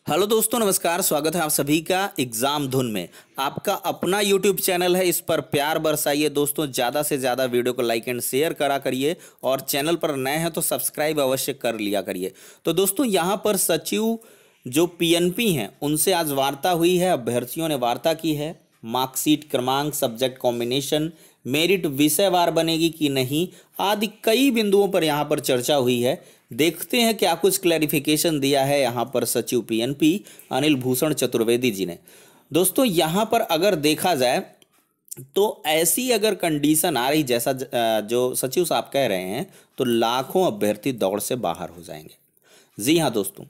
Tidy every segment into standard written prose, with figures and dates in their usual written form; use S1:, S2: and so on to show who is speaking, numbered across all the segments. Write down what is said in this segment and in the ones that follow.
S1: Hello दोस्तों, नमस्कार। स्वागत है आप सभी का एग्जाम धुन में। आपका अपना यूट्यूब चैनल है, इस पर प्यार बरसाइए दोस्तों। ज़्यादा से ज़्यादा वीडियो को लाइक एंड शेयर करा करिए और चैनल पर नए हैं तो सब्सक्राइब अवश्य कर लिया करिए। तो दोस्तों, यहाँ पर सचिव जो पीएनपी हैं उनसे आज वार्ता हुई है। अभ्यर्थियों ने वार्ता की है। मार्कशीट क्रमांक, सब्जेक्ट कॉम्बिनेशन, मेरिट विषयवार बनेगी कि नहीं आदि कई बिंदुओं पर यहाँ पर चर्चा हुई है। देखते हैं क्या कुछ क्लैरिफिकेशन दिया है यहाँ पर सचिव पीएनपी अनिल भूषण चतुर्वेदी जी ने। दोस्तों, यहाँ पर अगर देखा जाए तो ऐसी अगर कंडीशन आ रही जैसा जो सचिव साहब कह रहे हैं तो लाखों अभ्यर्थी दौड़ से बाहर हो जाएंगे। जी हाँ दोस्तों,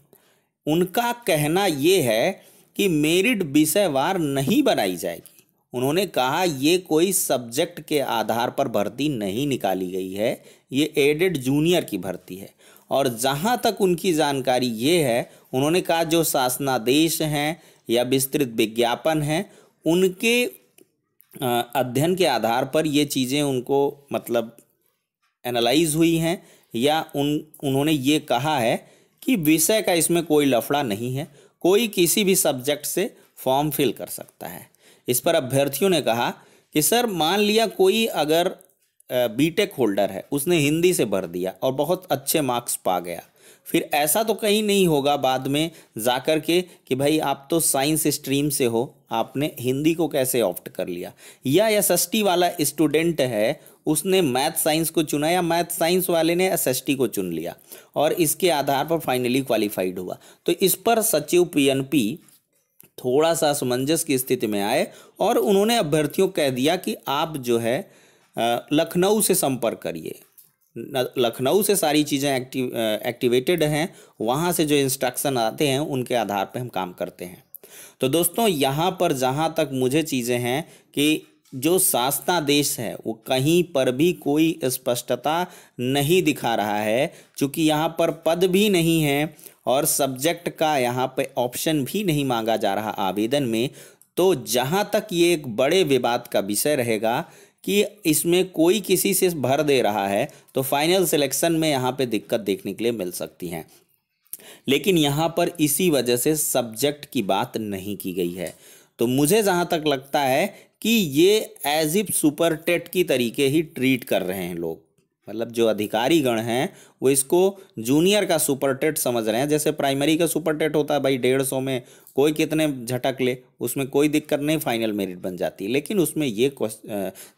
S1: उनका कहना ये है कि मेरिट विषयवार नहीं बनाई जाएगी। उन्होंने कहा ये कोई सब्जेक्ट के आधार पर भर्ती नहीं निकाली गई है, ये एडेड जूनियर की भर्ती है। और जहाँ तक उनकी जानकारी ये है, उन्होंने कहा जो शासनादेश हैं या विस्तृत विज्ञापन हैं उनके अध्ययन के आधार पर ये चीज़ें उनको मतलब एनालाइज हुई हैं या उन्होंने ये कहा है कि विषय का इसमें कोई लफड़ा नहीं है, कोई किसी भी सब्जेक्ट से फॉर्म फिल कर सकता है। इस पर अभ्यर्थियों ने कहा कि सर मान लिया कोई अगर बीटेक होल्डर है, उसने हिंदी से भर दिया और बहुत अच्छे मार्क्स पा गया, फिर ऐसा तो कहीं नहीं होगा बाद में जाकर के कि भाई आप तो साइंस स्ट्रीम से हो, आपने हिंदी को कैसे ऑप्ट कर लिया। या एसएसटी वाला स्टूडेंट है, उसने मैथ साइंस को चुना या मैथ साइंस वाले ने एसएसटी को चुन लिया और इसके आधार पर फाइनली क्वालिफाइड हुआ। तो इस पर सचिव पीएनपी थोड़ा सा असमंजस की स्थिति में आए और उन्होंने अभ्यर्थियों को कह दिया कि आप जो है लखनऊ से संपर्क करिए। लखनऊ से सारी चीज़ें एक्टिवेटेड हैं, वहाँ से जो इंस्ट्रक्शन आते हैं उनके आधार पर हम काम करते हैं। तो दोस्तों, यहाँ पर जहाँ तक मुझे चीज़ें हैं कि जो शासनादेश है वो कहीं पर भी कोई स्पष्टता नहीं दिखा रहा है, क्योंकि यहाँ पर पद भी नहीं है और सब्जेक्ट का यहाँ पे ऑप्शन भी नहीं मांगा जा रहा आवेदन में। तो जहाँ तक ये एक बड़े विवाद का विषय रहेगा कि इसमें कोई किसी से भर दे रहा है तो फाइनल सिलेक्शन में यहाँ पे दिक्कत देखने के लिए मिल सकती है। लेकिन यहाँ पर इसी वजह से सब्जेक्ट की बात नहीं की गई है। तो मुझे जहाँ तक लगता है कि ये एज इफ सुपर टेट की तरीके ही ट्रीट कर रहे हैं लोग, मतलब जो अधिकारी गण हैं वो इसको जूनियर का सुपर टेट समझ रहे हैं। जैसे प्राइमरी का सुपर टेट होता है भाई 150 में कोई कितने झटक ले, उसमें कोई दिक्कत नहीं, फाइनल मेरिट बन जाती है। लेकिन उसमें ये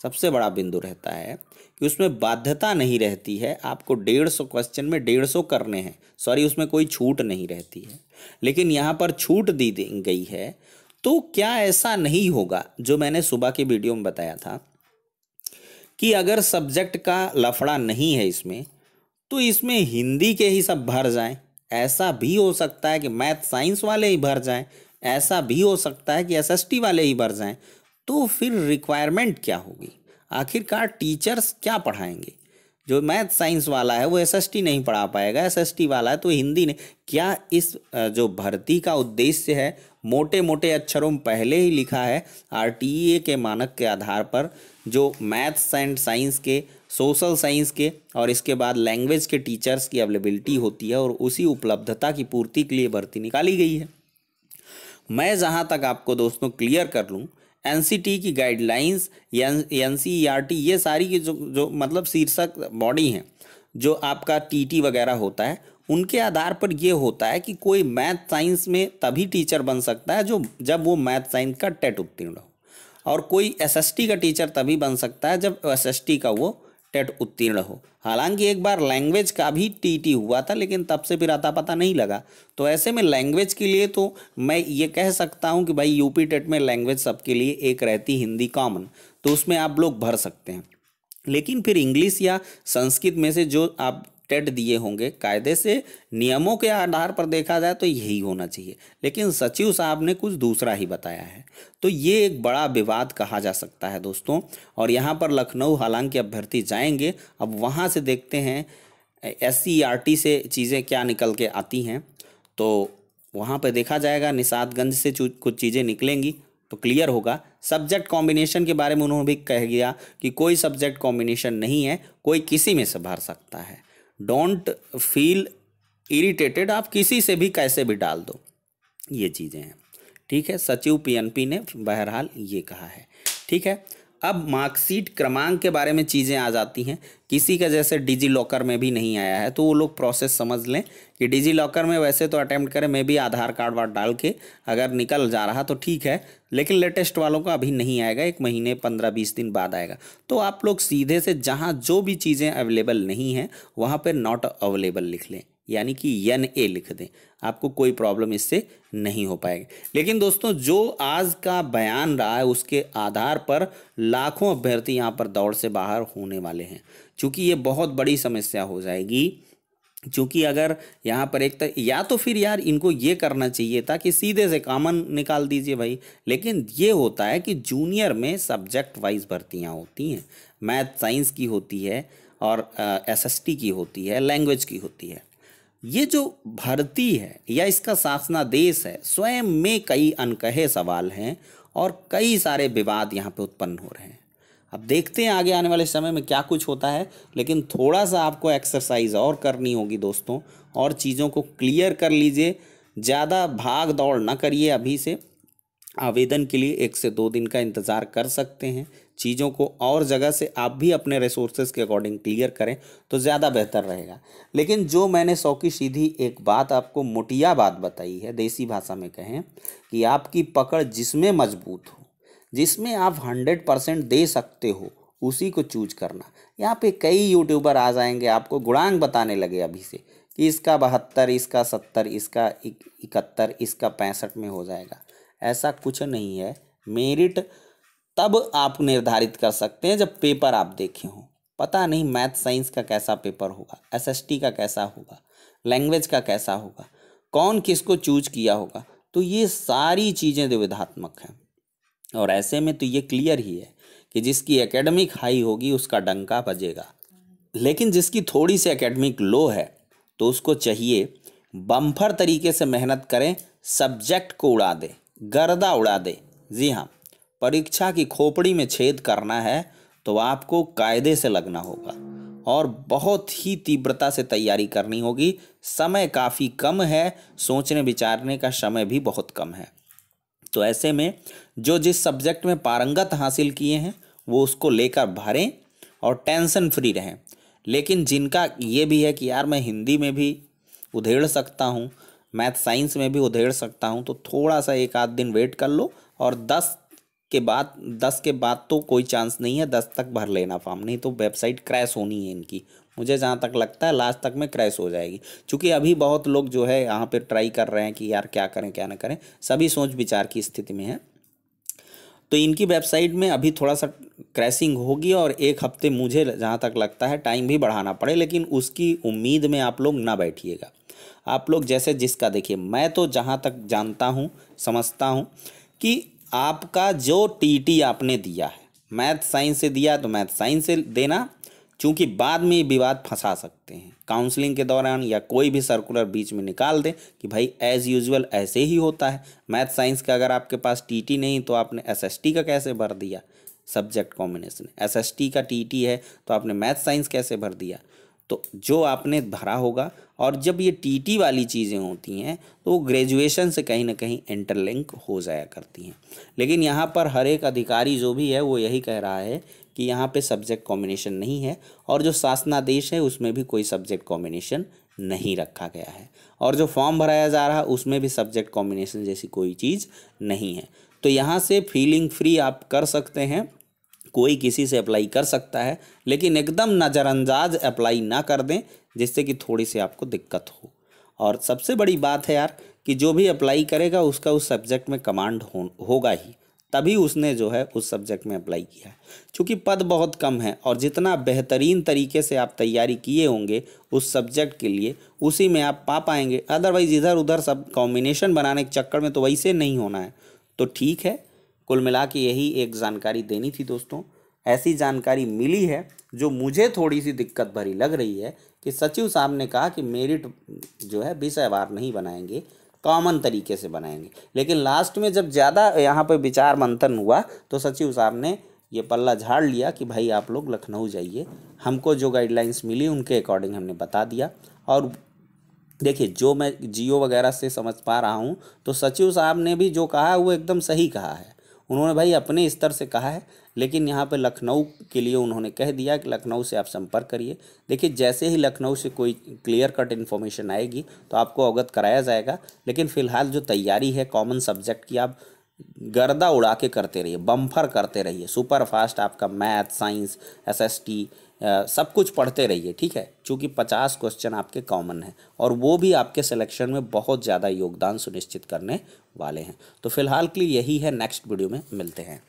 S1: सबसे बड़ा बिंदु रहता है कि उसमें बाध्यता नहीं रहती है, आपको 150 क्वेश्चन में 150 करने हैं, सॉरी उसमें कोई छूट नहीं रहती है। लेकिन यहाँ पर छूट दी गई है। तो क्या ऐसा नहीं होगा जो मैंने सुबह की वीडियो में बताया था कि अगर सब्जेक्ट का लफड़ा नहीं है इसमें, तो इसमें हिंदी के ही सब भर जाएं। ऐसा भी हो सकता है कि मैथ साइंस वाले ही भर जाएं, ऐसा भी हो सकता है कि एसएसटी वाले ही भर जाएं। तो फिर रिक्वायरमेंट क्या होगी? आखिरकार टीचर्स क्या पढ़ाएंगे? जो मैथ साइंस वाला है वो एसएसटी नहीं पढ़ा पाएगा, एसएसटी वाला है तो हिंदी नहीं। क्या इस जो भर्ती का उद्देश्य है मोटे मोटे अक्षरों में पहले ही लिखा है आरटीई के मानक के आधार पर, जो मैथ्स एंड साइंस के, सोशल साइंस के और इसके बाद लैंग्वेज के टीचर्स की अवेलेबिलिटी होती है और उसी उपलब्धता की पूर्ति के लिए भर्ती निकाली गई है। मैं जहाँ तक आपको दोस्तों क्लियर कर लूँ, एनसीटी की गाइडलाइंस, एनसीईआरटी, ये सारी की जो मतलब शीर्षक बॉडी हैं, जो आपका टीटी वगैरह होता है, उनके आधार पर ये होता है कि कोई मैथ साइंस में तभी टीचर बन सकता है जब वो मैथ साइंस का टेट उत्तीर्ण हो, और कोई एसएसटी का टीचर तभी बन सकता है जब एसएसटी का वो टेट उत्तीर्ण हो। हालांकि एक बार लैंग्वेज का भी टीटी हुआ था, लेकिन तब से फिर आता पता नहीं लगा। तो ऐसे में लैंग्वेज के लिए तो मैं ये कह सकता हूँ कि भाई यूपी टेट में लैंग्वेज सबके लिए एक रहती, हिंदी कॉमन, तो उसमें आप लोग भर सकते हैं। लेकिन फिर इंग्लिश या संस्कृत में से जो आप टेट दिए होंगे, कायदे से नियमों के आधार पर देखा जाए तो यही होना चाहिए। लेकिन सचिव साहब ने कुछ दूसरा ही बताया है। तो ये एक बड़ा विवाद कहा जा सकता है दोस्तों। और यहाँ पर लखनऊ हालांकि अभ्यर्थी जाएंगे, अब वहाँ से देखते हैं एससीईआरटी से चीज़ें क्या निकल के आती हैं। तो वहाँ पर देखा जाएगा, निषादगंज से कुछ चीज़ें निकलेंगी तो क्लियर होगा। सब्जेक्ट कॉम्बिनेशन के बारे में उन्होंने भी कह दिया कि कोई सब्जेक्ट कॉम्बिनेशन नहीं है, कोई किसी में से भर सकता है। डोंट फील इरिटेटेड, आप किसी से भी कैसे भी डाल दो। ये चीज़ें हैं। ठीक है, सचिव पीएनपी ने बहरहाल ये कहा है। ठीक है, अब मार्कशीट क्रमांक के बारे में चीज़ें आ जाती हैं। किसी का जैसे डिजी लॉकर में भी नहीं आया है तो वो लोग प्रोसेस समझ लें कि डिजी लॉकर में वैसे तो अटेम्प्ट करें, मैं भी आधार कार्ड वार्ड डाल के अगर निकल जा रहा तो ठीक है, लेकिन लेटेस्ट वालों का अभी नहीं आएगा, 1 महीने 15-20 दिन बाद आएगा। तो आप लोग सीधे से जहाँ जो भी चीज़ें अवेलेबल नहीं हैं वहाँ पर नॉट अवेलेबल लिख लें, यानी कि NA लिख दें, आपको कोई प्रॉब्लम इससे नहीं हो पाएगी। लेकिन दोस्तों जो आज का बयान रहा है उसके आधार पर लाखों अभ्यर्थी यहाँ पर दौड़ से बाहर होने वाले हैं, क्योंकि ये बहुत बड़ी समस्या हो जाएगी। क्योंकि अगर यहाँ पर या तो फिर यार इनको ये करना चाहिए था कि सीधे से कॉमन निकाल दीजिए भाई, लेकिन ये होता है कि जूनियर में सब्जेक्ट वाइज भर्तियाँ होती हैं, मैथ साइंस की होती है और SST की होती है, लैंग्वेज की होती है। ये जो भर्ती है या इसका शासनादेश है स्वयं में कई अनकहे सवाल हैं और कई सारे विवाद यहाँ पे उत्पन्न हो रहे हैं। अब देखते हैं आगे आने वाले समय में क्या कुछ होता है, लेकिन थोड़ा सा आपको एक्सरसाइज और करनी होगी दोस्तों, और चीज़ों को क्लियर कर लीजिए। ज़्यादा भाग दौड़ ना करिए, अभी से आवेदन के लिए 1 से 2 दिन का इंतज़ार कर सकते हैं। चीज़ों को और जगह से आप भी अपने रिसोर्सेज के अकॉर्डिंग क्लियर करें तो ज़्यादा बेहतर रहेगा। लेकिन जो मैंने 100 की सीधी एक बात आपको मोटिया बात बताई है, देसी भाषा में कहें कि आपकी पकड़ जिसमें मजबूत हो, जिसमें आप 100% दे सकते हो, उसी को चूज करना। यहाँ पे कई यूट्यूबर आ जाएंगे आपको गुणांक बताने लगे अभी से कि इसका 72, इसका 70, इसका 71, इसका 65 में हो जाएगा। ऐसा कुछ नहीं है। मेरिट तब आप निर्धारित कर सकते हैं जब पेपर आप देखे हों। पता नहीं मैथ साइंस का कैसा पेपर होगा, SST का कैसा होगा, लैंग्वेज का कैसा होगा, कौन किसको चूज किया होगा, तो ये सारी चीज़ें द्विधात्मक हैं। और ऐसे में तो ये क्लियर ही है कि जिसकी एकेडमिक हाई होगी उसका डंका बजेगा, लेकिन जिसकी थोड़ी सी एकेडमिक लो है तो उसको चाहिए बम्पर तरीके से मेहनत करें, सब्जेक्ट को उड़ा दे, गर्दा उड़ा दे। जी हाँ, परीक्षा की खोपड़ी में छेद करना है तो आपको कायदे से लगना होगा और बहुत ही तीव्रता से तैयारी करनी होगी। समय काफ़ी कम है, सोचने विचारने का समय भी बहुत कम है। तो ऐसे में जो जिस सब्जेक्ट में पारंगत हासिल किए हैं वो उसको लेकर भरें और टेंशन फ्री रहें। लेकिन जिनका ये भी है कि यार मैं हिंदी में भी उधेड़ सकता हूँ, मैथ साइंस में भी उधेड़ सकता हूँ, तो थोड़ा सा 1 आध दिन वेट कर लो और 10 के बाद तो कोई चांस नहीं है, 10 तक भर लेना फॉर्म, नहीं तो वेबसाइट क्रैश होनी है इनकी। मुझे जहाँ तक लगता है लास्ट तक में क्रैश हो जाएगी, क्योंकि अभी बहुत लोग जो है यहाँ पे ट्राई कर रहे हैं कि यार क्या करें क्या ना करें, सभी सोच विचार की स्थिति में है। तो इनकी वेबसाइट में अभी थोड़ा सा क्रैशिंग होगी और 1 हफ्ते मुझे जहाँ तक लगता है टाइम भी बढ़ाना पड़े, लेकिन उसकी उम्मीद में आप लोग ना बैठिएगा। आप लोग जैसे जिसका देखिए, मैं तो जहाँ तक जानता हूँ समझता हूँ कि आपका जो TT आपने दिया है मैथ साइंस से दिया तो मैथ साइंस से देना, क्योंकि बाद में विवाद फंसा सकते हैं काउंसलिंग के दौरान, या कोई भी सर्कुलर बीच में निकाल दे कि भाई एज यूजुअल ऐसे ही होता है। मैथ साइंस का अगर आपके पास TT नहीं तो आपने SST का कैसे भर दिया, सब्जेक्ट कॉम्बिनेशन SST का TT है तो आपने मैथ साइंस कैसे भर दिया। तो जो आपने भरा होगा, और जब ये TT वाली चीज़ें होती हैं तो वो ग्रेजुएशन से कहीं ना कहीं इंटरलिंक हो जाया करती हैं। लेकिन यहाँ पर हर एक अधिकारी जो भी है वो यही कह रहा है कि यहाँ पे सब्जेक्ट कॉम्बिनेशन नहीं है, और जो शासनादेश है उसमें भी कोई सब्जेक्ट कॉम्बिनेशन नहीं रखा गया है, और जो फॉर्म भराया जा रहा है उसमें भी सब्जेक्ट कॉम्बिनेशन जैसी कोई चीज़ नहीं है। तो यहाँ से फीलिंग फ्री आप कर सकते हैं, कोई किसी से अप्लाई कर सकता है, लेकिन एकदम नज़रअंदाज अप्लाई ना कर दें जिससे कि थोड़ी सी आपको दिक्कत हो। और सबसे बड़ी बात है यार कि जो भी अप्लाई करेगा उसका उस सब्जेक्ट में कमांड होगा ही, तभी उसने जो है उस सब्जेक्ट में अप्लाई किया है। क्योंकि पद बहुत कम है और जितना बेहतरीन तरीके से आप तैयारी किए होंगे उस सब्जेक्ट के लिए उसी में आप पा पाएंगे। अदरवाइज़ इधर उधर सब कॉम्बिनेशन बनाने के चक्कर में तो वैसे नहीं होना है। तो ठीक है, कुल मिला के यही एक जानकारी देनी थी दोस्तों। ऐसी जानकारी मिली है जो मुझे थोड़ी सी दिक्कत भरी लग रही है कि सचिव साहब ने कहा कि मेरिट जो है विषयवार नहीं बनाएंगे, कॉमन तरीके से बनाएंगे। लेकिन लास्ट में जब ज़्यादा यहाँ पे विचार मंथन हुआ तो सचिव साहब ने ये पल्ला झाड़ लिया कि भाई आप लोग लखनऊ जाइए, हमको जो गाइडलाइंस मिली उनके अकॉर्डिंग हमने बता दिया। और देखिए, जो मैं जियो वगैरह से समझ पा रहा हूँ, तो सचिव साहब ने भी जो कहा है वो एकदम सही कहा है। उन्होंने भाई अपने स्तर से कहा है, लेकिन यहाँ पे लखनऊ के लिए उन्होंने कह दिया कि लखनऊ से आप संपर्क करिए। देखिए, जैसे ही लखनऊ से कोई क्लियर कट इन्फॉर्मेशन आएगी तो आपको अवगत कराया जाएगा। लेकिन फ़िलहाल जो तैयारी है कॉमन सब्जेक्ट की, आप गर्दा उड़ा के करते रहिए, बम्फर करते रहिए, सुपर फास्ट आपका मैथ, साइंस, एसएसटी सब कुछ पढ़ते रहिए, ठीक है। चूँकि 50 क्वेश्चन आपके कॉमन हैं और वो भी आपके सिलेक्शन में बहुत ज़्यादा योगदान सुनिश्चित करने वाले हैं। तो फिलहाल के लिए यही है, नेक्स्ट वीडियो में मिलते हैं।